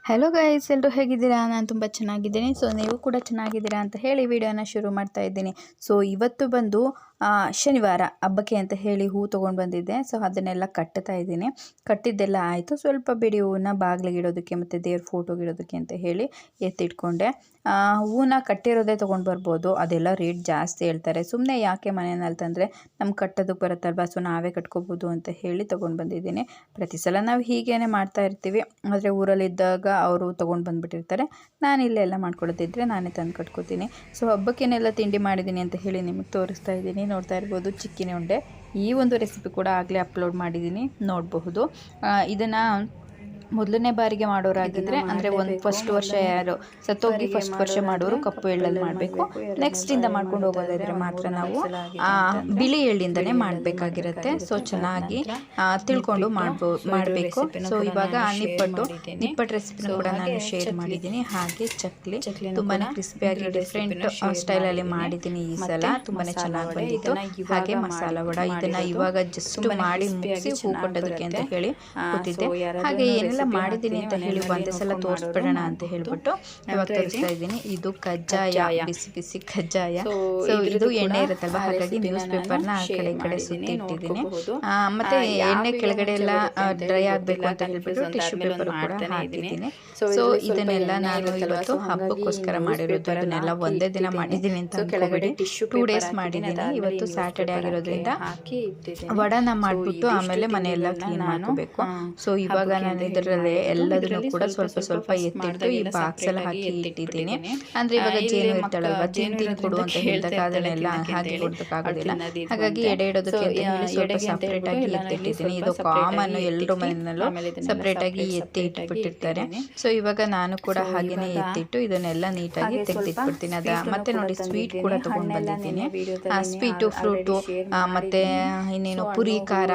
Hello guys, ಎಲ್ಲರೂ ಹೇಗಿದ್ದೀರಾ? ನಾನು ತುಂಬ ಚೆನ್ನಾಗಿದ್ದೀನಿ. ಸೊ ನೀವು ಕೂಡ ಚೆನ್ನಾಗಿದ್ದೀರಾ ಅಂತ ಹೇಳಿ ವಿಡಿಯೋನ ಶುರು ಮಾಡ್ತಾ ಇದ್ದೀನಿ. ಸೊ ಇವತ್ತು ಬಂದು ಶನಿವಾರ ಹಬ್ಬಕ್ಕೆ ಅಂತ ಹೇಳಿ ಹೂ ತೊಗೊಂಡು ಬಂದಿದ್ದೆ. ಸೊ ಅದನ್ನೆಲ್ಲ ಕಟ್ತಾ ಇದ್ದೀನಿ. ಕಟ್ಟಿದ್ದೆಲ್ಲ ಆಯಿತು. ಸ್ವಲ್ಪ ಬಿಡಿ ಹೂವನ್ನ ಬಾಗಿಲಿಗೆ ಇಡೋದಕ್ಕೆ ಮತ್ತು ದೇವ್ರ ಫೋಟೋಗೆ ಇಡೋದಕ್ಕೆ ಅಂತ ಹೇಳಿ ಎತ್ತಿಟ್ಕೊಂಡೆ. ಹೂವನ್ನ ಕಟ್ಟಿರೋದೇ ತೊಗೊಂಡು ಬರ್ಬೋದು, ಅದೆಲ್ಲ ರೇಟ್ ಜಾಸ್ತಿ ಹೇಳ್ತಾರೆ. ಸುಮ್ಮನೆ ಯಾಕೆ ಮನೆಯಲ್ಲಿ ತಂದರೆ ನಮ್ಗೆ ಕಟ್ಟೋದಕ್ಕೆ ಬರುತ್ತಲ್ವ, ಸೊ ನಾವೇ ಕಟ್ಕೋಬೋದು ಅಂತ ಹೇಳಿ ತೊಗೊಂಡು ಬಂದಿದ್ದೀನಿ. ಪ್ರತಿ ಸಲ ನಾವು ಹೀಗೇ ಮಾಡ್ತಾ ಇರ್ತೀವಿ, ಆದರೆ ಊರಲ್ಲಿದ್ದಾಗ ಅವರು ತೊಗೊಂಡು ಬಂದುಬಿಟ್ಟಿರ್ತಾರೆ. ನಾನು ಇಲ್ಲೆಲ್ಲ ಮಾಡ್ಕೊಡೋದಿದ್ರೆ ನಾನೇ ತಂದು ಕಟ್ಕೋತೀನಿ. ಸೊ ಹಬ್ಬಕ್ಕೇನೆಲ್ಲ ತಿಂಡಿ ಮಾಡಿದ್ದೀನಿ ಅಂತ ಹೇಳಿ ನಿಮಗೆ ತೋರಿಸ್ತಾ ಇದ್ದೀನಿ. ನೋಡ್ತಾ ಇರ್ಬೋದು ಚಿಕ್ಕಿನ ಉಂಡೆ. ಈ ಒಂದು ರೆಸಿಪಿ ಕೂಡ ಆಗಲೇ ಅಪ್ಲೋಡ್ ಮಾಡಿದ್ದೀನಿ, ನೋಡಬಹುದು. ಇದನ್ನು ಮೊದಲನೇ ಬಾರಿಗೆ ಮಾಡೋರಾಗಿದ್ದರೆ ಅಂದರೆ ಫಸ್ಟ್ ವರ್ಷ ಯಾರು ಸತ್ತೋಗಿ ಫಸ್ಟ್ ವರ್ಷ ಮಾಡೋರು ಕಪ್ಪು ಎಳ್ಳಲ್ಲಿ ಮಾಡಬೇಕು. ನೆಕ್ಸ್ಟಿಂದ ಮಾಡ್ಕೊಂಡು ಹೋಗೋದಾದರೆ ಮಾತ್ರ ನಾವು ಬಿಳಿ ಎಳ್ಳಿಂದನೇ ಮಾಡಬೇಕಾಗಿರುತ್ತೆ. ಸೊ ಚೆನ್ನಾಗಿ ತಿಳ್ಕೊಂಡು ಮಾಡಬೇಕು. ಸೊ ಇವಾಗ ನಿಪ್ಪಟ್ಟು ರೆಸಿಪಿನ ಕೂಡ ನಾನು ಶೇರ್ ಮಾಡಿದ್ದೀನಿ. ಹಾಗೆ ಚಕ್ಲಿ ತುಂಬಾ ಕ್ರಿಸ್ಪಿಯಾಗಿ ಡಿಫ್ರೆಂಟ್ ಸ್ಟೈಲಲ್ಲಿ ಮಾಡಿದ್ದೀನಿ ಈ ಸಲ. ತುಂಬಾ ಚೆನ್ನಾಗಿ ಬಂದಿತ್ತು. ಹಾಗೆ ಮಸಾಲ ವಡ, ಇದನ್ನು ಇವಾಗ ಜಸ್ಟ್ ಮಾಡಿ ಮುಗಿಸಿ ಹೂ ಕೊಟ್ಟೋದಕ್ಕೆ ಅಂತ ಹೇಳಿ ಕೊಟ್ಟಿದ್ದೆ. ಹಾಗೆ ಏನೆಲ್ಲ ಮಾಡಿದ್ದೀನಿ ಅಂತ ಹೇಳಿ ಒಂದೇ ಸಲ ತೋರಿಸ್ಬಿಡೋಣ ಅಂತ ಹೇಳ್ಬಿಟ್ಟು ಇವಾಗ ತೋರಿಸ್ತಾ ಇದ್ದೀನಿ. ಇದು ಕಜ್ಜಾಯ, ಬಿಸಿ ಬಿಸಿ ಕಜ್ಜಾಯ. ಸೊ ಇದು ಎಣ್ಣೆ ಇರುತ್ತಲ್ವ, ಹಾಗಾಗಿ ನ್ಯೂಸ್ ಪೇಪರ್ನ ಆ ಕಡೆ ಈ ಕಡೆ ಸುತ್ತಿ ಇಟ್ಟಿದ್ದೀನಿ. ಮತ್ತೆ ಎಣ್ಣೆ ಕೆಳಗಡೆ ಎಲ್ಲ ಡ್ರೈ ಆಗಬೇಕು ಅಂತ ಹೇಳ್ಬಿಟ್ಟು ಟಿಶ್ಯೂ ಪೇಪರ್ ಕೂಡ ಹಾಕಿದ್ದೀನಿ. ಸೊ ಇದನ್ನೆಲ್ಲ ನಾನು ಇವತ್ತು ಹಬ್ಬಕ್ಕೋಸ್ಕರ ಮಾಡಿರೋದು. ಇದನ್ನೆಲ್ಲ ಒಂದೇ ದಿನ ಮಾಡಿದ್ದೀನಿ ಅಂತ ಅನ್ಕೋಬೇಡಿ, 2 days ಮಾಡಿದ್ದೀನಿ. ಇವತ್ತು ಸ್ಯಾಟರ್ಡೆ ಆಗಿರೋದ್ರಿಂದ ವಡನ ಮಾಡಿಬಿಟ್ಟು ಆಮೇಲೆ ಮನೆಯೆಲ್ಲ ಕ್ಲೀನ್ ಮಾಡ್ಕೋಬೇಕು. ಸೊ ಇವಾಗ ನಾನು ಇದರಲ್ಲಿ ಎಲ್ಲದನ್ನು ಕೂಡ ಸ್ವಲ್ಪ ಸ್ವಲ್ಪ ಎತ್ತಿಟ್ಟು ಈ ಬಾಕ್ಸಲ್ಲಿ ಹಾಕಿ ಇಟ್ಟಿದ್ದೀನಿ. ಅಂದರೆ ಇವಾಗ ಜೇನು ಇರ್ತಾಳಲ್ವ, ಜೇನು ತಿಂದು ಕೊಡು ಅಂತ ಹೇಳಿದಾಗ ಅದನ್ನೆಲ್ಲ ಹಾಕಿ ಕೊಡೋದಕ್ಕಾಗೋದಿಲ್ಲ. ಹಾಗಾಗಿ ಎಡೆ ಇಡೋದಕ್ಕೆ ಅಂತ ಹೇಳಿ ಸ್ವಲ್ಪ ಸಪ್ರೇಟಾಗಿ ಎತ್ತಿಟ್ಟಿದ್ದೀನಿ. ಇದು ಕಾಮನ್, ಎಲ್ಲರ ಮನೆಯಲ್ಲೂ ಸಪ್ರೇಟಾಗಿ ಎತ್ತಿ ಇಟ್ಬಿಟ್ಟಿರ್ತಾರೆ. ಸೊ ಇವಾಗ ನಾನು ಕೂಡ ಹಾಗೇನೆ ಎತ್ತಿಟ್ಟು ಇದನ್ನೆಲ್ಲ ನೀಟಾಗಿ ತೆಗೆದಿಟ್ಬಿಡ್ತೀನಿ. ಮತ್ತೆ ನೋಡಿ ಸ್ವೀಟ್ ಕೂಡ ತೊಗೊಂಡು ಬಂದಿದ್ದೀನಿ. ಸ್ವೀಟು, ಫ್ರೂಟು, ಮತ್ತೆ ಇನ್ನೇನು ಪುರಿ ಖಾರ,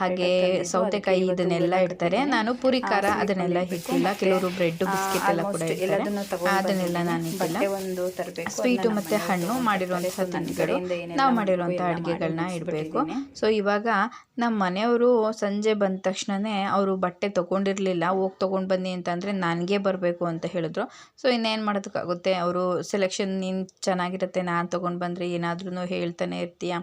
ಹಾಗೆ ಸೌತೆಕಾಯಿ ಇದನ್ನೆಲ್ಲ ಇಡ್ತಾರೆ. ನಾನು ಪುರಿ ಖಾರ ಅದನ್ನೆಲ್ಲ ಇಟ್ಟಿಲ್ಲ. ಕೆಲವರು ಬ್ರೆಡ್ ಬಿಸ್ಕೆಟ್ ಎಲ್ಲ ಕೂಡ ಇಡ್ತಾರೆ, ಅದನ್ನೆಲ್ಲ ನಾನು ಇಟ್ಟಿಲ್ಲ. ಸ್ವೀಟು ಮತ್ತು ಹಣ್ಣು, ಮಾಡಿರುವಂತಹ ತಿಂಡಿಗಳು, ನಾವು ಮಾಡಿರುವಂಥ ಅಡುಗೆಗಳನ್ನ ಇಡಬೇಕು. ಸೊ ಇವಾಗ ನಮ್ಮ ಮನೆಯವರು ಸಂಜೆ ಬಂದ ತಕ್ಷಣವೇ ಅವರು ಬಟ್ಟೆ ತೊಗೊಂಡಿರಲಿಲ್ಲ. ಹೋಗಿ ತೊಗೊಂಡು ಬನ್ನಿ ಅಂತಂದರೆ ನನಗೆ ಬರಬೇಕು ಅಂತ ಹೇಳಿದ್ರು. ಸೊ ಇನ್ನೇನು ಮಾಡೋದಕ್ಕಾಗುತ್ತೆ, ಅವರು ಸೆಲೆಕ್ಷನ್ ನೀನು ಚೆನ್ನಾಗಿರುತ್ತೆ, ನಾನು ತೊಗೊಂಡು ಬಂದರೆ ಏನಾದ್ರೂ ಹೇಳ್ತಾನೆ ಇರ್ತೀಯ,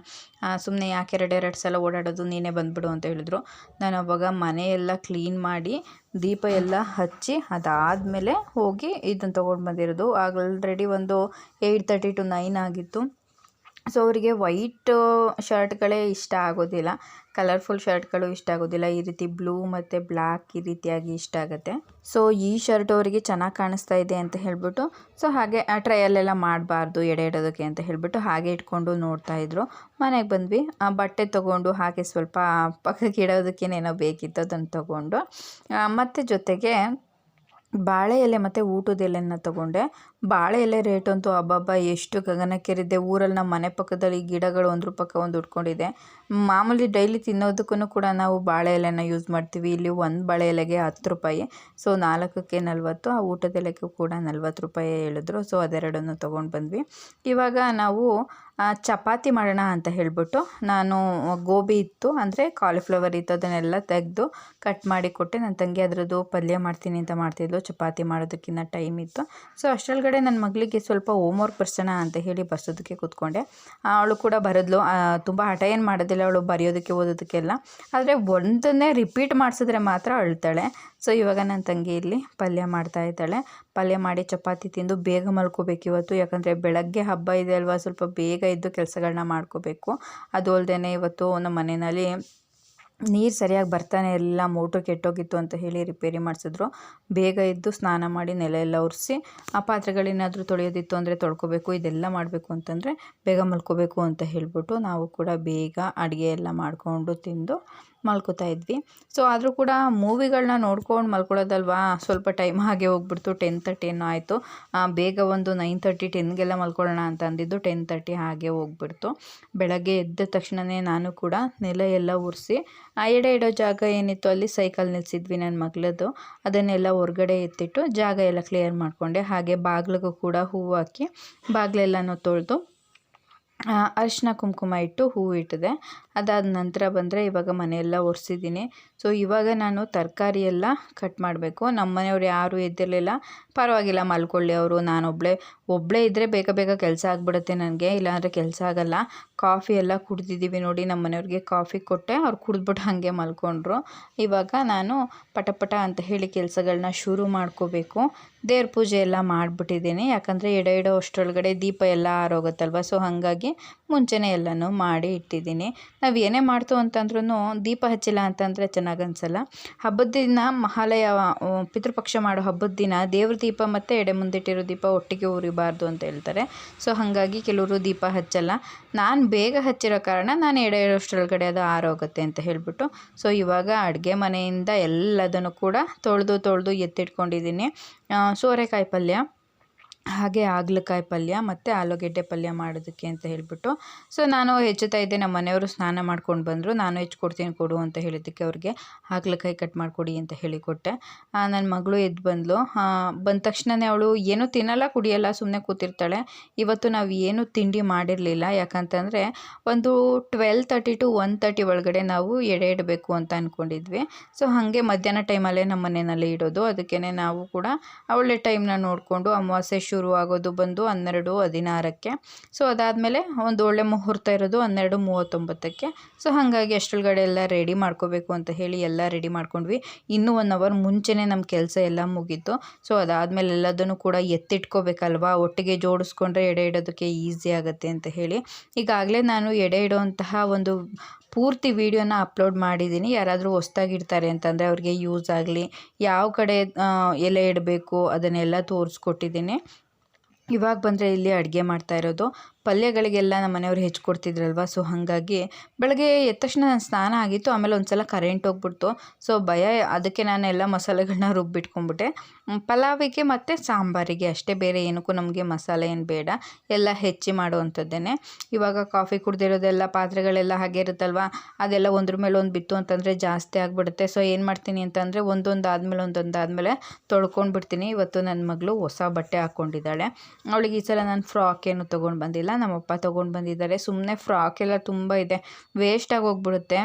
ಸುಮ್ಮನೆ ಯಾಕೆ ಎರಡು ಸಲ ಓಡಾಡೋದು, ನೀನೇ ಬಂದುಬಿಡು ಅಂತ ಹೇಳಿದ್ರು. ನಾನು ಅವಾಗ ಮನೆಯೆಲ್ಲ ಕ್ಲೀನ್ ಮಾಡಿ ದೀಪ ಎಲ್ಲ ಹಚ್ಚಿ ಅದಾದಮೇಲೆ ಹೋಗಿ ಇದನ್ನು ತೊಗೊಂಡು ಬಂದಿರೋದು. ಆಲ್ರೆಡಿ ಒಂದು 8:30 to 9 ಆಗಿತ್ತು. ಸೊ ಅವರಿಗೆ ವೈಟ್ ಶರ್ಟ್ಗಳೇ ಇಷ್ಟ ಆಗೋದಿಲ್ಲ, ಕಲರ್ಫುಲ್ ಶರ್ಟ್ಗಳು ಇಷ್ಟ ಆಗೋದಿಲ್ಲ. ಈ ರೀತಿ ಬ್ಲೂ ಮತ್ತು ಬ್ಲ್ಯಾಕ್ ಈ ರೀತಿಯಾಗಿ ಇಷ್ಟ ಆಗುತ್ತೆ. ಸೊ ಈ ಶರ್ಟ್ ಅವರಿಗೆ ಚೆನ್ನಾಗಿ ಕಾಣಿಸ್ತಾ ಇದೆ ಅಂತ ಹೇಳ್ಬಿಟ್ಟು, ಸೊ ಹಾಗೆ ಟ್ರಯಲ್ಲೆಲ್ಲ ಮಾಡಬಾರ್ದು ಎಡೆ ಇಡೋದಕ್ಕೆ ಅಂತ ಹೇಳ್ಬಿಟ್ಟು ಹಾಗೆ ಇಟ್ಕೊಂಡು ನೋಡ್ತಾಯಿದ್ರು. ಮನೆಗೆ ಬಂದ್ವಿ, ಬಟ್ಟೆ ತೊಗೊಂಡು ಹಾಗೆ ಸ್ವಲ್ಪ ಪಕ್ಕಕ್ಕೆ ಇಡೋದಕ್ಕೇನೇನೋ ಬೇಕಿತ್ತು ಅದನ್ನು ತೊಗೊಂಡು, ಮತ್ತು ಜೊತೆಗೆ ಬಾಳೆ ಎಲೆ ಮತ್ತು ಊಟದ ಎಲೆನ ತೊಗೊಂಡೆ. ಬಾಳೆ ಎಲೆ ರೇಟ್ ಅಂತೂ ಹಬ್ಬ ಎಷ್ಟು ಗಗನಕ್ಕೇರಿದೆ. ಊರಲ್ಲಿ ನಮ್ಮ ಮನೆ ಪಕ್ಕದಲ್ಲಿ ಗಿಡಗಳು ಒಂದ್ರ ಪಕ್ಕ ಒಂದು ಉಟ್ಕೊಂಡಿದೆ. ಮಾಮೂಲಿ ಡೈಲಿ ತಿನ್ನೋದಕ್ಕೂ ಕೂಡ ನಾವು ಬಾಳೆ ಎಲೆನ ಯೂಸ್ ಮಾಡ್ತೀವಿ. ಇಲ್ಲಿ ಒಂದು ಬಾಳೆ ಎಲೆಗೆ 10 ರೂಪಾಯಿ. ಸೊ 4ಕ್ಕೆ 40, ಆ ಊಟದ ಎಲೆಗೂ ಕೂಡ 40 ರೂಪಾಯಿ ಹೇಳಿದ್ರು. ಸೊ ಅದೆರಡನ್ನು ತೊಗೊಂಡು ಬಂದ್ವಿ. ಇವಾಗ ನಾವು ಚಪಾತಿ ಮಾಡೋಣ ಅಂತ ಹೇಳ್ಬಿಟ್ಟು, ನಾನು ಗೋಬಿ ಇತ್ತು ಅಂದರೆ ಕಾಲಿಫ್ಲವರ್ ಇತ್ತು, ಅದನ್ನೆಲ್ಲ ತೆಗೆದು ಕಟ್ ಮಾಡಿ ಕೊಟ್ಟೆ. ನನ್ನ ತಂಗಿ ಅದರದ್ದು ಪಲ್ಯ ಮಾಡ್ತೀನಿ ಅಂತ ಮಾಡ್ತಿದ್ಲು, ಚಪಾತಿ ಮಾಡೋದಕ್ಕಿಂತ ಟೈಮ್ ಇತ್ತು. ಸೊ ಅಷ್ಟರೊಳಗಡೆ ನನ್ನ ಮಗಳಿಗೆ ಸ್ವಲ್ಪ ಹೋಮ್ವರ್ಕ್ ಬರ್ಸೋಣ ಅಂತ ಹೇಳಿ ಬರ್ಸೋದಕ್ಕೆ ಕೂತ್ಕೊಂಡೆ. ಅವಳು ಕೂಡ ಬರೆದ್ಲು. ತುಂಬ ಹಠ ಏನು ಮಾಡೋದಿಲ್ಲ ಅವಳು, ಬರೆಯೋದಕ್ಕೆ ಓದೋದಕ್ಕೆಲ್ಲ. ಆದರೆ ಒಂದನ್ನೇ ರಿಪೀಟ್ ಮಾಡಿಸಿದ್ರೆ ಮಾತ್ರ ಅಳ್ತಾಳೆ. ಸೊ ಇವಾಗ ನನ್ನ ತಂಗಿ ಇಲ್ಲಿ ಪಲ್ಯ ಮಾಡ್ತಾ ಇದ್ದಾಳೆ. ಪಲ್ಯ ಮಾಡಿ ಚಪಾತಿ ತಿಂದು ಬೇಗ ಮಲ್ಕೋಬೇಕು ಇವತ್ತು, ಯಾಕಂದರೆ ಬೆಳಗ್ಗೆ ಹಬ್ಬ ಇದೆ ಅಲ್ವಾ, ಸ್ವಲ್ಪ ಬೇಗ ಇದ್ದು ಕೆಲಸಗಳನ್ನ ಮಾಡ್ಕೋಬೇಕು. ಅದು ಅಲ್ಲದೆ ಇವತ್ತು ನಮ್ಮ ಮನೆಯಲ್ಲಿ ನೀರು ಸರಿಯಾಗಿ ಬರ್ತಾನೆ ಇರಲಿಲ್ಲ, ಮೋಟ್ರ್ ಕೆಟ್ಟೋಗಿತ್ತು ಅಂತ ಹೇಳಿ ರಿಪೇರಿ ಮಾಡಿಸಿದ್ರು. ಬೇಗ ಇದ್ದು ಸ್ನಾನ ಮಾಡಿ ನೆಲ ಎಲ್ಲ ಒರೆಸಿ ಆ ಪಾತ್ರೆಗಳೇನಾದರೂ ತೊಳೆಯೋದಿತ್ತು ಅಂದರೆ ತೊಳ್ಕೊಬೇಕು. ಇದೆಲ್ಲ ಮಾಡಬೇಕು ಅಂತಂದರೆ ಬೇಗ ಮಲ್ಕೋಬೇಕು ಅಂತ ಹೇಳ್ಬಿಟ್ಟು ನಾವು ಕೂಡ ಬೇಗ ಅಡುಗೆ ಎಲ್ಲ ಮಾಡಿಕೊಂಡು ತಿಂದು ಮಲ್ಕೋತಾ ಇದ್ವಿ. ಸೊ ಆದರೂ ಕೂಡ ಮೂವಿಗಳನ್ನ ನೋಡ್ಕೊಂಡು ಮಲ್ಕೊಳ್ಳೋದಲ್ವಾ, ಸ್ವಲ್ಪ ಟೈಮ್ ಹಾಗೆ ಹೋಗ್ಬಿಡ್ತು. 10:30 ಏನೋ ಆಯಿತು. ಬೇಗ ಒಂದು 9:30 10ಗೆಲ್ಲ ಮಲ್ಕೊಳ್ಳೋಣ ಅಂತ ಅಂದಿದ್ದು 10:30 ಹಾಗೆ ಹೋಗ್ಬಿಡ್ತು. ಬೆಳಗ್ಗೆ ಎದ್ದ ತಕ್ಷಣವೇ ನಾನು ಕೂಡ ನೆಲ ಎಲ್ಲ ಒರೆಸಿ ಎಡೆ ಇಡೋ ಜಾಗ ಏನಿತ್ತು ಅಲ್ಲಿ ಸೈಕಲ್ ನಿಲ್ಲಿಸಿದ್ವಿ ನನ್ನ ಮಗಳದ್ದು, ಅದನ್ನೆಲ್ಲ ಹೊರಗಡೆ ಎತ್ತಿಟ್ಟು ಜಾಗ ಎಲ್ಲ ಕ್ಲಿಯರ್ ಮಾಡಿಕೊಂಡೆ. ಹಾಗೆ ಬಾಗಿಲಿಗೂ ಕೂಡ ಹೂವು ಹಾಕಿ ಬಾಗಿಲೆಲ್ಲನೂ ತೊಳೆದು ಅರಿಶಿನ ಕುಂಕುಮ ಇಟ್ಟು ಹೂವು ಇಟ್ಟಿದೆ. ಅದಾದ ನಂತರ ಬಂದರೆ ಇವಾಗ ಮನೆಯೆಲ್ಲ ಒರೆಸಿದ್ದೀನಿ. ಸೊ ಇವಾಗ ನಾನು ತರಕಾರಿ ಎಲ್ಲ ಕಟ್ ಮಾಡಬೇಕು. ನಮ್ಮ ಮನೆಯವ್ರು ಯಾರೂ ಎದ್ದಿರಲಿಲ್ಲ. ಪರವಾಗಿಲ್ಲ ಮಲ್ಕೊಳ್ಳಿ ಅವರು, ಒಬ್ಬಳೇ ಇದ್ದರೆ ಬೇಗ ಬೇಗ ಕೆಲಸ ಆಗಿಬಿಡುತ್ತೆ ನನಗೆ, ಇಲ್ಲಾಂದರೆ ಕೆಲಸ ಆಗಲ್ಲ. ಕಾಫಿ ಎಲ್ಲ ಕುಡ್ದಿದ್ದೀವಿ ನೋಡಿ, ನಮ್ಮ ಮನೆಯವ್ರಿಗೆ ಕಾಫಿ ಕೊಟ್ಟೆ, ಅವ್ರು ಕುಡಿದ್ಬಿಟ್ಟು ಹಾಗೆ ಮಲ್ಕೊಂಡ್ರು. ಇವಾಗ ನಾನು ಪಟ ಅಂತ ಹೇಳಿ ಕೆಲಸಗಳನ್ನ ಶುರು ಮಾಡ್ಕೋಬೇಕು. ದೇವ್ರ ಪೂಜೆ ಎಲ್ಲ ಮಾಡಿಬಿಟ್ಟಿದ್ದೀನಿ, ಯಾಕಂದರೆ ಎಡೆ ಇಡೋ ಅಷ್ಟರೊಳಗಡೆ ದೀಪ ಎಲ್ಲ ಆರೋಗುತ್ತಲ್ವ. ಸೊ ಹಾಗಾಗಿ ಮುಂಚೆನೇ ಎಲ್ಲನೂ ಮಾಡಿ ಇಟ್ಟಿದ್ದೀನಿ. ನಾವು ಏನೇ ಮಾಡ್ತು ಅಂತಂದ್ರೂ ದೀಪ ಹಚ್ಚಿಲ್ಲ ಅಂತಂದರೆ ಚೆನ್ನಾಗಿ ಅನಿಸಲ್ಲ. ಹಬ್ಬದ ದಿನ ಮಹಾಲಯ ಪಿತೃಪಕ್ಷ ಮಾಡೋ ಹಬ್ಬದ ದಿನ ದೇವ್ರ ದೀಪ ಮತ್ತು ಎಡೆ ಮುಂದಿಟ್ಟಿರೋ ದೀಪ ಒಟ್ಟಿಗೆ ಉರಿಬಾರ್ದು ಅಂತ ಹೇಳ್ತಾರೆ. ಸೊ ಹಾಗಾಗಿ ಕೆಲವರು ದೀಪ ಹಚ್ಚಲ್ಲ. ನಾನು ಬೇಗ ಹಚ್ಚಿರೋ ಕಾರಣ ನಾನು ಎಡೆ ಇರೋಷ್ಟರೊಳಗಡೆ ಅದು ಆರೋಗುತ್ತೆ ಅಂತ ಹೇಳಿಬಿಟ್ಟು, ಸೊ ಇವಾಗ ಅಡುಗೆ ಮನೆಯಿಂದ ಎಲ್ಲದನ್ನು ಕೂಡ ತೊಳೆದು ಎತ್ತಿಟ್ಕೊಂಡಿದ್ದೀನಿ. ಸೋರೆಕಾಯಿ ಪಲ್ಯ, ಹಾಗೆ ಹಾಗಲಕಾಯಿ ಪಲ್ಯ ಮತ್ತು ಆಲೂಗೆಡ್ಡೆ ಪಲ್ಯ ಮಾಡೋದಕ್ಕೆ ಅಂತ ಹೇಳಿಬಿಟ್ಟು, ಸೊ ನಾನು ಹೆಚ್ಚುತ್ತಾ ಇದ್ದೆ. ನಮ್ಮ ಮನೆಯವರು ಸ್ನಾನ ಮಾಡ್ಕೊಂಡು ಬಂದರು. ನಾನು ಹೆಚ್ಚಿಕೊಡ್ತೀನಿ ಕೊಡು ಅಂತ ಹೇಳಿದ್ದಕ್ಕೆ ಅವ್ರಿಗೆ ಹಾಗಲಕಾಯಿ ಕಟ್ ಮಾಡಿಕೊಡಿ ಅಂತ ಹೇಳಿಕೊಟ್ಟೆ. ನನ್ನ ಮಗಳು ಎದ್ದು ಬಂದ ತಕ್ಷಣವೇ ಅವಳು ಏನೂ ತಿನ್ನಲ್ಲ ಕುಡಿಯಲ್ಲ, ಸುಮ್ಮನೆ ಕೂತಿರ್ತಾಳೆ. ಇವತ್ತು ನಾವು ಏನೂ ತಿಂಡಿ ಮಾಡಿರಲಿಲ್ಲ, ಯಾಕಂತಂದರೆ ಒಂದು 12:30 to 1:30 ಒಳಗಡೆ ನಾವು ಎಡೆ ಇಡಬೇಕು ಅಂತ ಅಂದ್ಕೊಂಡಿದ್ವಿ. ಸೊ ಹಾಗೆ ಮಧ್ಯಾಹ್ನ ಟೈಮಲ್ಲೇ ನಮ್ಮ ಮನೆಯಲ್ಲಿ ಇಡೋದು, ಅದಕ್ಕೇ ನಾವು ಕೂಡ ಒಳ್ಳೆ ಟೈಮ್ನ ನೋಡಿಕೊಂಡು ಅಮಾವಾಸ್ಯೆ ಶುರು ಆಗೋದು ಬಂದು 12:16ಕ್ಕೆ. ಸೊ ಅದಾದಮೇಲೆ ಒಂದು ಒಳ್ಳೆ ಮುಹೂರ್ತ ಇರೋದು 12:39ಕ್ಕೆ. ಸೊ ಹಾಗಾಗಿ ಅಷ್ಟರೊಳಗಡೆ ಎಲ್ಲ ರೆಡಿ ಮಾಡ್ಕೋಬೇಕು ಅಂತ ಹೇಳಿ ಎಲ್ಲ ರೆಡಿ ಮಾಡ್ಕೊಂಡ್ವಿ. ಇನ್ನೂ 1 ಅವರ್ ಮುಂಚೆನೇ ನಮ್ಮ ಕೆಲಸ ಎಲ್ಲ ಮುಗೀತು. ಸೊ ಅದಾದಮೇಲೆ ಎಲ್ಲದನ್ನು ಕೂಡ ಎತ್ತಿಟ್ಕೋಬೇಕಲ್ವಾ, ಒಟ್ಟಿಗೆ ಜೋಡಿಸ್ಕೊಂಡ್ರೆ ಎಡೆ ಇಡೋದಕ್ಕೆ ಈಸಿ ಆಗುತ್ತೆ ಅಂತ ಹೇಳಿ ಈಗಾಗಲೇ ನಾನು ಎಡೆ ಇಡೋವಂತಹ ಒಂದು ಪೂರ್ತಿ ವಿಡಿಯೋನ ಅಪ್ಲೋಡ್ ಮಾಡಿದ್ದೀನಿ. ಯಾರಾದರೂ ಹೊಸ್ದಾಗಿರ್ತಾರೆ ಅಂತಂದರೆ ಅವ್ರಿಗೆ ಯೂಸ್ ಆಗಲಿ, ಯಾವ ಕಡೆ ಎಲೆ ಇಡಬೇಕು ಅದನ್ನೆಲ್ಲ ತೋರಿಸ್ಕೊಟ್ಟಿದ್ದೀನಿ. ಇವಾಗ ಬಂದರೆ ಇಲ್ಲಿ ಅಡುಗೆ ಮಾಡ್ತಾ ಇರೋದು. ಪಲ್ಯಗಳಿಗೆಲ್ಲ ನಮ್ಮ ಮನೆಯವ್ರು ಹೆಚ್ಚಿಕೊಡ್ತಿದ್ರಲ್ವ. ಸೊ ಹಾಗಾಗಿ ಬೆಳಗ್ಗೆ ಎದ್ದ ತಕ್ಷಣ ನಾನು ಸ್ನಾನ ಆಗಿತ್ತು, ಆಮೇಲೆ ಒಂದು ಸಲ ಕರೆಂಟ್ ಹೋಗ್ಬಿಡ್ತು. ಸೊ ಭಯ, ಅದಕ್ಕೆ ನಾನು ಎಲ್ಲ ಮಸಾಲೆಗಳನ್ನ ರುಬ್ಬಿಟ್ಕೊಂಡ್ಬಿಟ್ಟೆ. ಪಲಾವಿಗೆ ಮತ್ತು ಸಾಂಬಾರಿಗೆ ಅಷ್ಟೇ, ಬೇರೆ ಏನಕ್ಕೂ ನಮಗೆ ಮಸಾಲೆ ಏನು ಬೇಡ, ಎಲ್ಲ ಹೆಚ್ಚಿ ಮಾಡುವಂಥದ್ದೇನೆ. ಇವಾಗ ಕಾಫಿ ಕುಡ್ದಿರೋದೆಲ್ಲ ಪಾತ್ರೆಗಳೆಲ್ಲ ಹಾಗೆ ಇರುತ್ತಲ್ವ, ಅದೆಲ್ಲ ಒಂದ್ರ ಮೇಲೆ ಒಂದು ಬಿತ್ತು ಅಂತಂದರೆ ಜಾಸ್ತಿ ಆಗಿಬಿಡುತ್ತೆ. ಸೊ ಏನು ಮಾಡ್ತೀನಿ ಅಂತಂದರೆ ಒಂದೊಂದಾದಮೇಲೆ ತೊಳ್ಕೊಂಡು ಬಿಡ್ತೀನಿ. ಇವತ್ತು ನನ್ನ ಮಗಳು ಹೊಸ ಬಟ್ಟೆ ಹಾಕ್ಕೊಂಡಿದ್ದಾಳೆ. ಅವಳಿಗೆ ಈ ಸಲ ನಾನು ಫ್ರಾಕ್ ಏನು ತೊಗೊಂಡು ಬಂದಿಲ್ಲ, ನಮ್ಮಪ್ಪ ತೊಗೊಂಡು ಬಂದಿದ್ದಾರೆ. ಸುಮ್ಮನೆ ಫ್ರಾಕ್ ಎಲ್ಲ ತುಂಬ ಇದೆ, ವೇಸ್ಟಾಗಿ ಹೋಗ್ಬಿಡುತ್ತೆ.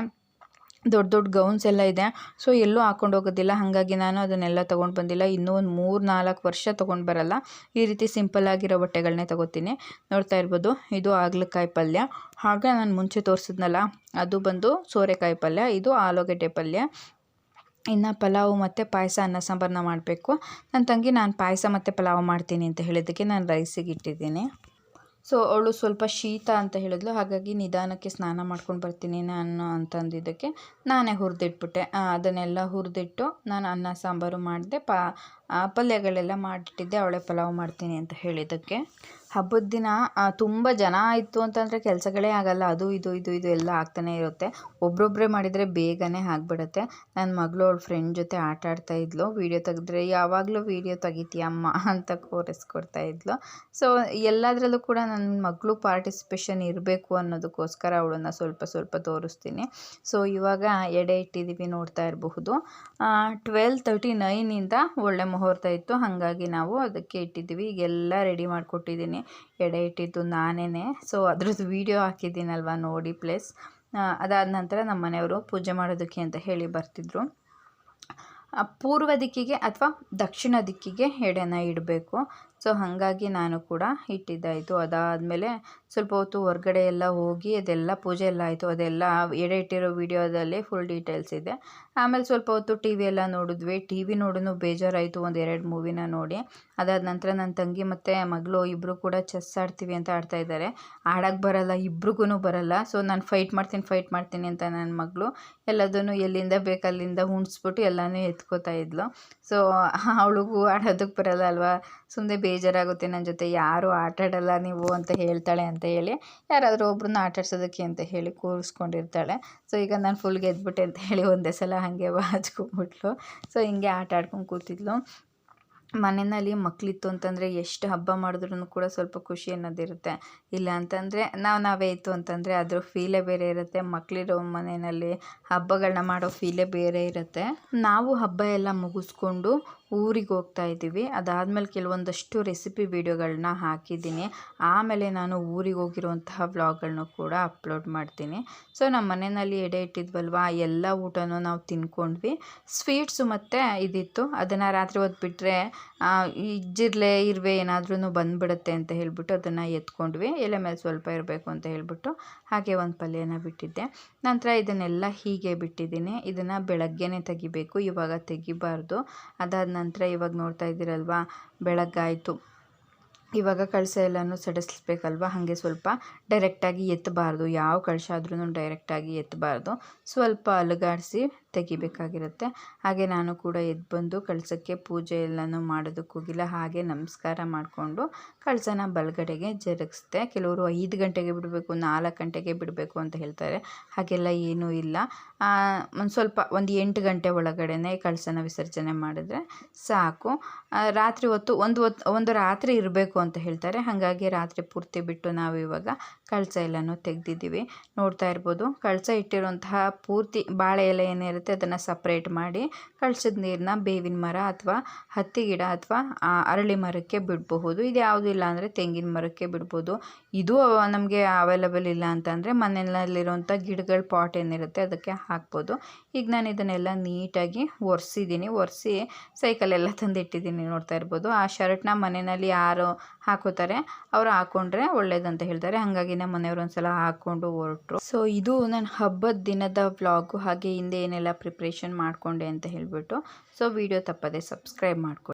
ದೊಡ್ಡ ಗೌನ್ಸ್ ಎಲ್ಲ ಇದೆ, ಸೊ ಎಲ್ಲೂ ಹಾಕ್ಕೊಂಡು ಹೋಗೋದಿಲ್ಲ. ಹಾಗಾಗಿ ನಾನು ಅದನ್ನೆಲ್ಲ ತೊಗೊಂಡು ಬಂದಿಲ್ಲ. ಇನ್ನೂ ಒಂದು 3-4 ವರ್ಷ ತೊಗೊಂಡು ಬರಲ್ಲ. ಈ ರೀತಿ ಸಿಂಪಲ್ ಆಗಿರೋ ಬಟ್ಟೆಗಳನ್ನೇ ತೊಗೋತೀನಿ. ನೋಡ್ತಾ ಇರ್ಬೋದು, ಇದು ಹಾಗಲಕಾಯಿ ಪಲ್ಯ. ಹಾಗೆ ನಾನು ಮುಂಚೆ ತೋರಿಸಿದ್ನಲ್ಲ, ಅದು ಬಂದು ಸೋರೆಕಾಯಿ ಪಲ್ಯ, ಇದು ಆಲೂಗೆಡ್ಡೆ ಪಲ್ಯ. ಇನ್ನು ಪಲಾವು ಮತ್ತು ಪಾಯಸ, ಅನ್ನ ಸಾಂಬಾರನ್ನ ಮಾಡಬೇಕು. ನನ್ನ ತಂಗಿ ನಾನು ಪಾಯಸ ಮತ್ತು ಪಲಾವು ಮಾಡ್ತೀನಿ ಅಂತ ಹೇಳಿದ್ದಕ್ಕೆ ನಾನು ರೈಸಿಗೆ ಇಟ್ಟಿದ್ದೀನಿ. ಸೊ ಅವಳು ಸ್ವಲ್ಪ ಶೀತ ಅಂತ ಹೇಳಿದ್ಲು, ಹಾಗಾಗಿ ನಿಧಾನಕ್ಕೆ ಸ್ನಾನ ಮಾಡ್ಕೊಂಡು ಬರ್ತೀನಿ ನಾನು ಅಂತಂದಿದ್ದಕ್ಕೆ ನಾನೇ ಹುರಿದಿಟ್ಬಿಟ್ಟೆ. ಅದನ್ನೆಲ್ಲ ಹುರಿದಿಟ್ಟು ನಾನು ಅನ್ನ ಸಾಂಬಾರು ಮಾಡಿದೆ, ಪಲ್ಯಗಳೆಲ್ಲ ಮಾಡಿಟ್ಟಿದ್ದೆ. ಅವಳೇ ಪಲಾವ್ ಮಾಡ್ತೀನಿ ಅಂತ ಹೇಳಿದ್ದಕ್ಕೆ. ಹಬ್ಬದ ದಿನ ತುಂಬ ಜನ ಆಯಿತು ಅಂತಂದರೆ ಕೆಲಸಗಳೇ ಆಗಲ್ಲ. ಅದು ಇದು ಎಲ್ಲ ಆಗ್ತಾನೆ ಇರುತ್ತೆ. ಒಬ್ಬೊಬ್ಬರೇ ಮಾಡಿದರೆ ಬೇಗನೆ ಆಗಿಬಿಡುತ್ತೆ. ನನ್ನ ಮಗಳು ಅವಳ ಫ್ರೆಂಡ್ ಜೊತೆ ಆಟ ಆಡ್ತಾಯಿದ್ಲು. ವೀಡಿಯೋ ತೆಗೆದ್ರೆ ಯಾವಾಗಲೂ ವೀಡಿಯೋ ತೆಗಿತೀಯಮ್ಮ ಅಂತ ಕೋರಿಸ್ಕೊಡ್ತಾಯಿದ್ಲು. ಸೊ ಎಲ್ಲದರಲ್ಲೂ ಕೂಡ ನನ್ನ ಮಗಳು ಪಾರ್ಟಿಸಿಪೇಷನ್ ಇರಬೇಕು ಅನ್ನೋದಕ್ಕೋಸ್ಕರ ಅವಳನ್ನು ಸ್ವಲ್ಪ ತೋರಿಸ್ತೀನಿ. ಸೊ ಇವಾಗ ಎಡೆ ಇಟ್ಟಿದ್ದೀವಿ, ನೋಡ್ತಾ ಇರಬಹುದು. 12:39 ಒಳ್ಳೆ ಮುಹೂರ್ತ ಇತ್ತು, ಹಾಗಾಗಿ ನಾವು ಅದಕ್ಕೆ ಇಟ್ಟಿದ್ದೀವಿ. ಈಗೆಲ್ಲ ರೆಡಿ ಮಾಡಿಕೊಟ್ಟಿದ್ದೀನಿ. ಎಡೆ ಇಟ್ಟಿದ್ದು ನಾನೇ. ಸೊ ಅದ್ರದ್ದು ವೀಡಿಯೋ ಹಾಕಿದ್ದೀನಲ್ವ, ನೋಡಿ ಪ್ಲೇಸ್. ಅದಾದ ನಂತರ ನಮ್ಮ ಮನೆಯವರು ಪೂಜೆ ಮಾಡೋದಕ್ಕೆ ಅಂತ ಹೇಳಿ ಬರ್ತಿದ್ರು. ಪೂರ್ವ ದಿಕ್ಕಿಗೆ ಅಥವಾ ದಕ್ಷಿಣ ದಿಕ್ಕಿಗೆ ಎಡೆನ ಇಡಬೇಕು. ಸೊ ಹಾಗಾಗಿ ನಾನು ಕೂಡ ಇಟ್ಟಿದ್ದಾಯಿತು. ಅದಾದಮೇಲೆ ಸ್ವಲ್ಪ ಹೊತ್ತು ಹೊರಗಡೆ ಎಲ್ಲ ಹೋಗಿ ಅದೆಲ್ಲ ಪೂಜೆ ಎಲ್ಲ ಆಯಿತು. ಅದೆಲ್ಲ ಎಡೆ ಇಟ್ಟಿರೋ ವೀಡಿಯೋದಲ್ಲಿ ಫುಲ್ ಡೀಟೇಲ್ಸ್ ಇದೆ. ಆಮೇಲೆ ಸ್ವಲ್ಪ ಹೊತ್ತು ಟಿ ವಿ ಎಲ್ಲ ನೋಡಿದ್ವಿ. ಟಿ ವಿ ನೋಡೋನು ಬೇಜಾರಾಯಿತು, 1-2 ಮೂವಿನ ನೋಡಿ. ಅದಾದ ನಂತರ ನನ್ನ ತಂಗಿ ಮತ್ತು ಮಗಳು ಇಬ್ಬರು ಕೂಡ ಚೆಸ್ ಆಡ್ತೀವಿ ಅಂತ ಆಡ್ತಾಯಿದ್ದಾರೆ. ಆಡೋಕ್ಕೆ ಬರಲ್ಲ, ಇಬ್ರಿಗೂ ಬರಲ್ಲ. ಸೊ ನಾನು ಫೈಟ್ ಮಾಡ್ತೀನಿ ಅಂತ ನನ್ನ ಮಗಳು ಎಲ್ಲದನ್ನು ಎಲ್ಲಿಂದ ಬೇಕು ಅಲ್ಲಿಂದ ಹುಣ್ಸ್ಬಿಟ್ಟು ಎಲ್ಲನೂ ಎತ್ಕೋತಾ ಇದ್ಲು. ಸೊ ಅವಳಿಗೂ ಆಡೋದಕ್ಕೆ ಬರಲ್ಲ ಅಲ್ವಾ, ಸುಮ್ಮನೆ ಬೇಜಾರಾಗುತ್ತೆ. ನನ್ನ ಜೊತೆ ಯಾರೂ ಆಟಾಡಲ್ಲ ನೀವು ಅಂತ ಹೇಳ್ತಾಳೆ ಅಂತ ಹೇಳಿ ಯಾರಾದರೂ ಒಬ್ರನ್ನ ಆಟಾಡ್ಸೋದಕ್ಕೆ ಅಂತ ಹೇಳಿ ಕೂರಿಸ್ಕೊಂಡಿರ್ತಾಳೆ. ಸೊ ಈಗ ನಾನು ಫುಲ್ ಗೆದ್ಬಿಟ್ಟೆ ಅಂತ ಹೇಳಿ ಒಂದೇ ಸಲ ಹಾಗೆ ಬಾಚ್ಕೊಂಡ್ಬಿಟ್ಲು. ಸೊ ಹಿಂಗೆ ಆಟ ಆಡ್ಕೊಂಡು ಕೂತಿದ್ಲು. ಮನೆಯಲ್ಲಿ ಮಕ್ಕಳಿತ್ತು ಅಂತಂದರೆ ಎಷ್ಟು ಹಬ್ಬ ಮಾಡಿದ್ರೂ ಕೂಡ ಸ್ವಲ್ಪ ಖುಷಿ ಅನ್ನೋದಿರುತ್ತೆ. ಇಲ್ಲ ಅಂತಂದರೆ ನಾವೇ ಇತ್ತು ಅಂತಂದರೆ ಅದ್ರ ಫೀಲೇ ಬೇರೆ ಇರುತ್ತೆ. ಮಕ್ಕಳಿರೋ ಮನೆಯಲ್ಲಿ ಹಬ್ಬಗಳನ್ನ ಮಾಡೋ ಫೀಲೇ ಬೇರೆ ಇರುತ್ತೆ. ನಾವು ಹಬ್ಬ ಎಲ್ಲ ಮುಗಿಸ್ಕೊಂಡು ಊರಿಗೆ ಹೋಗ್ತಾ ಇದ್ದೀವಿ. ಅದಾದಮೇಲೆ ಕೆಲವೊಂದಷ್ಟು ರೆಸಿಪಿ ವಿಡಿಯೋಗಳನ್ನ ಹಾಕಿದ್ದೀನಿ. ಆಮೇಲೆ ನಾನು ಊರಿಗೆ ಹೋಗಿರುವಂತಹ ವ್ಲಾಗ್ಗಳನ್ನೂ ಕೂಡ ಅಪ್ಲೋಡ್ ಮಾಡ್ತೀನಿ. ಸೊ ನಮ್ಮ ಮನೆಯಲ್ಲಿ ಎಡೆ ಇಟ್ಟಿದ್ವಲ್ವ, ಎಲ್ಲ ಊಟನೂ ನಾವು ತಿನ್ಕೊಂಡ್ವಿ. ಸ್ವೀಟ್ಸು ಮತ್ತು ಇದಿತ್ತು, ಅದನ್ನು ರಾತ್ರಿ ಹೊತ್ತು ಬಿಟ್ಟರೆ ಈ ಜಿರಳೆ ಇರುವೆ ಏನಾದ್ರೂ ಬಂದುಬಿಡುತ್ತೆ ಅಂತ ಹೇಳಿಬಿಟ್ಟು ಅದನ್ನು ಎತ್ಕೊಂಡ್ವಿ. ಎಲೆ ಮೇಲೆ ಸ್ವಲ್ಪ ಇರಬೇಕು ಅಂತ ಹೇಳಿಬಿಟ್ಟು ಹಾಗೆ ಒಂದು ಪಲ್ಯನ ಬಿಟ್ಟಿದ್ದೆ. ನಂತರ ಇದನ್ನೆಲ್ಲ ಹೀಗೆ ಬಿಟ್ಟಿದ್ದೀನಿ. ಇದನ್ನು ಬೆಳಗ್ಗೆನೇ ತೆಗಿಬೇಕು, ಇವಾಗ ತೆಗಿಬಾರ್ದು. ಅದಾದ ನಂತರ ಇವಾಗ ನೋಡ್ತಾ ಇದ್ದೀರಲ್ವ, ಬೆಳಗ್ಗಾಯಿತು. ಇವಾಗ ಕಳಸ ಎಲ್ಲನೂ ಸಡಿಸ್ಬೇಕಲ್ವ, ಹಾಗೆ ಸ್ವಲ್ಪ ಡೈರೆಕ್ಟಾಗಿ ಎತ್ತಬಾರ್ದು. ಯಾವ ಕಳಶ ಆದ್ರೂ ಡೈರೆಕ್ಟಾಗಿ ಎತ್ತಬಾರ್ದು, ಸ್ವಲ್ಪ ಅಲುಗಾಡಿಸಿ ತೆಗಿಬೇಕಾಗಿರುತ್ತೆ. ಹಾಗೆ ನಾನು ಕೂಡ ಎದ್ದು ಬಂದು ಕಳಸಕ್ಕೆ ಪೂಜೆ ಎಲ್ಲನೂ ಮಾಡೋದಕ್ಕೆ ಹೋಗಿಲ್ಲ, ಹಾಗೆ ನಮಸ್ಕಾರ ಮಾಡಿಕೊಂಡು ಕಳಸನ ಬಲಗಡೆಗೆ ಜರುಗಿಸ್ದೆ. ಕೆಲವರು 5 ಗಂಟೆಗೆ ಬಿಡಬೇಕು, 4 ಗಂಟೆಗೆ ಬಿಡಬೇಕು ಅಂತ ಹೇಳ್ತಾರೆ. ಹಾಗೆಲ್ಲ ಏನೂ ಇಲ್ಲ. ಒಂದು 8 ಗಂಟೆ ಒಳಗಡೆ ಕಳಸನ ವಿಸರ್ಜನೆ ಮಾಡಿದ್ರೆ ಸಾಕು. ರಾತ್ರಿ ಹೊತ್ತು ಒಂದು ರಾತ್ರಿ ಇರಬೇಕು ಅಂತ ಹೇಳ್ತಾರೆ. ಹಾಗಾಗಿ ರಾತ್ರಿ ಪೂರ್ತಿ ಬಿಟ್ಟು ನಾವು ಇವಾಗ ಕಳಸ ಎಲ್ಲನೂ ತೆಗೆದಿದ್ದೀವಿ. ನೋಡ್ತಾ ಇರ್ಬೋದು, ಕಳಸ ಇಟ್ಟಿರುವಂತಹ ಪೂರ್ತಿ ಬಾಳೆ ಎಲೆ ಏನಿರುತ್ತೆ ಅದನ್ನು ಸಪ್ರೇಟ್ ಮಾಡಿ ಕಳಸದ ನೀರನ್ನ ಬೇವಿನ ಮರ ಅಥವಾ ಹತ್ತಿ ಗಿಡ ಅಥವಾ ಅರಳಿ ಮರಕ್ಕೆ ಬಿಡಬಹುದು. ಇದು ಯಾವುದೂ ಇಲ್ಲ ಅಂದರೆ ತೆಂಗಿನ ಮರಕ್ಕೆ ಬಿಡ್ಬೋದು. ಇದು ನಮಗೆ ಅವೈಲಬಲ್ ಇಲ್ಲ ಅಂತಂದರೆ ಮನೆಯಲ್ಲಿರುವಂಥ ಗಿಡಗಳ ಪಾಟ್ ಏನಿರುತ್ತೆ ಅದಕ್ಕೆ ಹಾಕ್ಬೋದು. ಈಗ ನಾನು ಇದನ್ನೆಲ್ಲ ನೀಟಾಗಿ ಒರೆಸಿದ್ದೀನಿ. ಒರೆಸಿ ಸೈಕಲೆಲ್ಲ ತಂದಿಟ್ಟಿದ್ದೀನಿ. ನೋಡ್ತಾ ಇರ್ಬೋದು, ಆ ಶರ್ಟ್ನ ಮನೆಯಲ್ಲಿ ಯಾರು ಹಾಕೋತಾರೆ ಅವರು ಹಾಕ್ಕೊಂಡ್ರೆ ಒಳ್ಳೇದಂತ ಹೇಳ್ತಾರೆ. ಹಾಗಾಗಿ ನಮ್ಮ ಮನೆಯವರು ಒಂದ್ಸಲ ಹಾಕ್ಕೊಂಡು ಹೊರಟರು. ಸೊ ಇದು ನನ್ನ ಹಬ್ಬದ ದಿನದ ವ್ಲಾಗು. ಹಾಗೆ ಹಿಂದೆ ಏನೆಲ್ಲ ಪ್ರಿಪ್ರೇಷನ್ ಮಾಡಿಕೊಂಡೆ ಅಂತ ಹೇಳಿಬಿಟ್ಟು. ಸೊ ವಿಡಿಯೋ ತಪ್ಪದೆ ಸಬ್ಸ್ಕ್ರೈಬ್ ಮಾಡ್ಕೊಳ್ಳಿ.